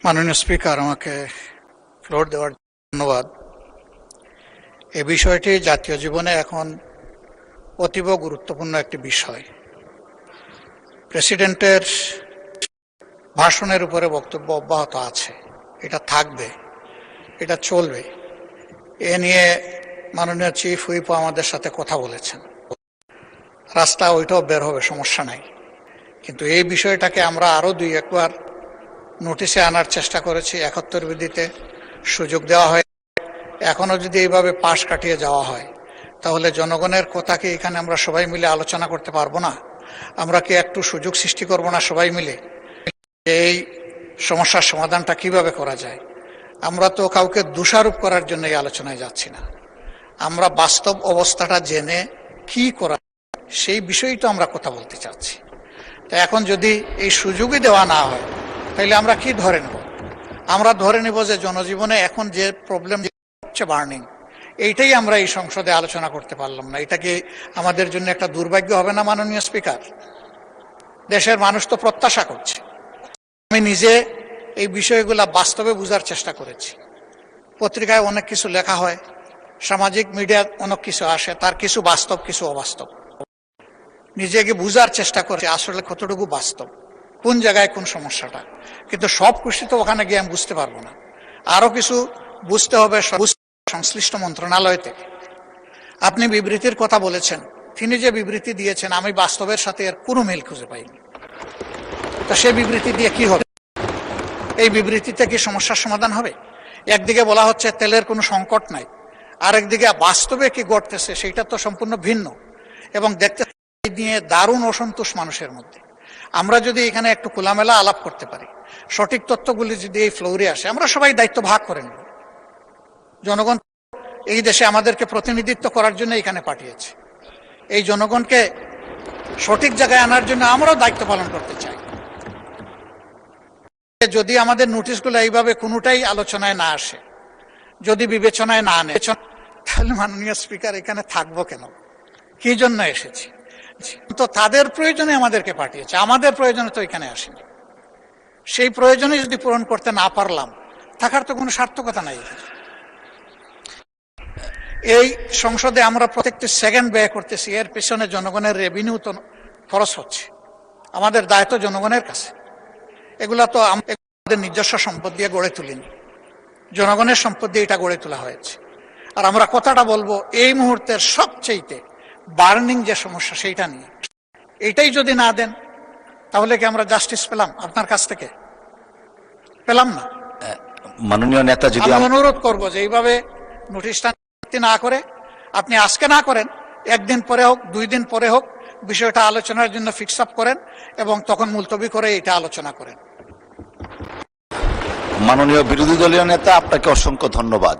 মাননীয় স্পিকার, আমাকে ফ্লোর দেওয়ার ধন্যবাদ। এই বিষয়টি জাতীয় জীবনে এখন অতীব গুরুত্বপূর্ণ একটি বিষয়। প্রেসিডেন্টের ভাষণের উপরে বক্তব্য অব্যাহত আছে, এটা থাকবে, এটা চলবে। এ নিয়ে মাননীয় চিফ হুইপও আমাদের সাথে কথা বলেছেন। রাস্তা ওইটাও বের হবে, সমস্যা নাই। কিন্তু এই বিষয়টাকে আমরা আরও দুই একবার নোটিশে আনার চেষ্টা করেছি। ৭১ বিধিতে সুযোগ দেওয়া হয়। এখনো যদি এইভাবে পাশ কাটিয়ে যাওয়া হয়, তাহলে জনগণের কথা কি এখানে আমরা সবাই মিলে আলোচনা করতে পারবো না? আমরা কি একটু সুযোগ সৃষ্টি করব না সবাই মিলে? এই সমস্যার সমাধানটা কিভাবে করা যায়? আমরা তো কাউকে দোষারোপ করার জন্য এই আলোচনায় যাচ্ছি না। আমরা বাস্তব অবস্থাটা জেনে কি করা সেই বিষয়েই তো আমরা কথা বলতে চাচ্ছি। তো এখন যদি এই সুযোগই দেওয়া না হয়, তাহলে আমরা কি ধরে নেব? আমরা ধরে নেব যে জনজীবনে এখন যে প্রবলেম হচ্ছে বার্নিং, এইটাই আমরা এই সংসদে আলোচনা করতে পারলাম না। এটা কি আমাদের জন্য একটা দুর্ভাগ্য হবে না মাননীয় স্পিকার? দেশের মানুষ তো প্রত্যাশা করছে। আমি নিজে এই বিষয়গুলা বাস্তবে বোঝার চেষ্টা করেছি। পত্রিকায় অনেক কিছু লেখা হয়, সামাজিক মিডিয়ায় অনেক কিছু আসে, তার কিছু বাস্তব কিছু অবাস্তব। নিজেকে বুঝার চেষ্টা করেছি আসলে কতটুকু বাস্তব, কোন জায়গায় কোন সমস্যাটা। কিন্তু সব খুশি তো ওখানে গিয়ে আমি বুঝতে পারবো না। আরো কিছু বুঝতে হবে সংশ্লিষ্ট মন্ত্রণালয় থেকে। আপনি বিবৃতির কথা বলেছেন, তিনি যে বিবৃতি দিয়েছেন আমি বাস্তবের সাথে এর কোনো মিল খুঁজে পাইনি। তা সে বিবৃতি দিয়ে কি হবে? এই বিবৃতিতে কি সমস্যার সমাধান হবে? একদিকে বলা হচ্ছে তেলের কোনো সংকট নাই, আরেকদিকে বাস্তবে কি ঘটতেছে সেটা তো সম্পূর্ণ ভিন্ন। এবং দেখতে নিয়ে দারুণ অসন্তোষ মানুষের মধ্যে। আমরা যদি এখানে একটু খোলামেলা আলাপ করতে পারি, সঠিক তথ্যগুলি যদি এই ফ্লোরে আসে, আমরা সবাই দায়িত্ব ভাগ করে নেব। জনগণ এই দেশে আমাদেরকে প্রতিনিধিত্ব করার জন্য এখানে পাঠিয়েছে। এই জনগণকে সঠিক জায়গায় আনার জন্য আমরাও দায়িত্ব পালন করতে চাই। যদি আমাদের নোটিশগুলো এইভাবে কোনোটাই আলোচনায় না আসে, যদি বিবেচনায় না নেয়, তাহলে মাননীয় স্পিকার এখানে থাকবো কেন? কি জন্য এসেছি? তো তাদের প্রয়োজনে আমাদেরকে পাঠিয়েছে, আমাদের প্রয়োজনে তো এখানে আসেনি। সেই প্রয়োজনে যদি পূরণ করতে না পারলাম, থাকার তো কোনো সার্থকতা নাই। এই সংসদে আমরা প্রত্যেকটি সেকেন্ড ব্যয় করতেছি, এর পেছনে জনগণের রেভিনিউ তো খরচ হচ্ছে। আমাদের দায়িত্ব জনগণের কাছে। এগুলা তো আমাদের নিজস্ব সম্পদ দিয়ে গড়ে তুলিনি, জনগণের সম্পদ দিয়ে এটা গড়ে তোলা হয়েছে। আর আমরা কথাটা বলবো এই মুহূর্তের সবচেয়ে বার্নিং যে সমস্যা সেইটা নিয়ে। এইটাই যদি না দেন, তাহলে কি আমরা জাস্টিস পেলাম আপনার কাছ থেকে? পেলাম না। মাননীয় নেতা, যদি আমি অনুরোধ করব যে এইভাবে নোটিশটা না করে আপনি আজকে না করেন, একদিন পরে হোক, 2 দিন পরে হোক, বিষয়টা আলোচনার জন্য ফিক্স আপ করেন এবং তখন মুলতবি করে এটা আলোচনা করেন। মাননীয় বিরোধী দলীয় নেতা, আপনাকে অসংখ্য ধন্যবাদ।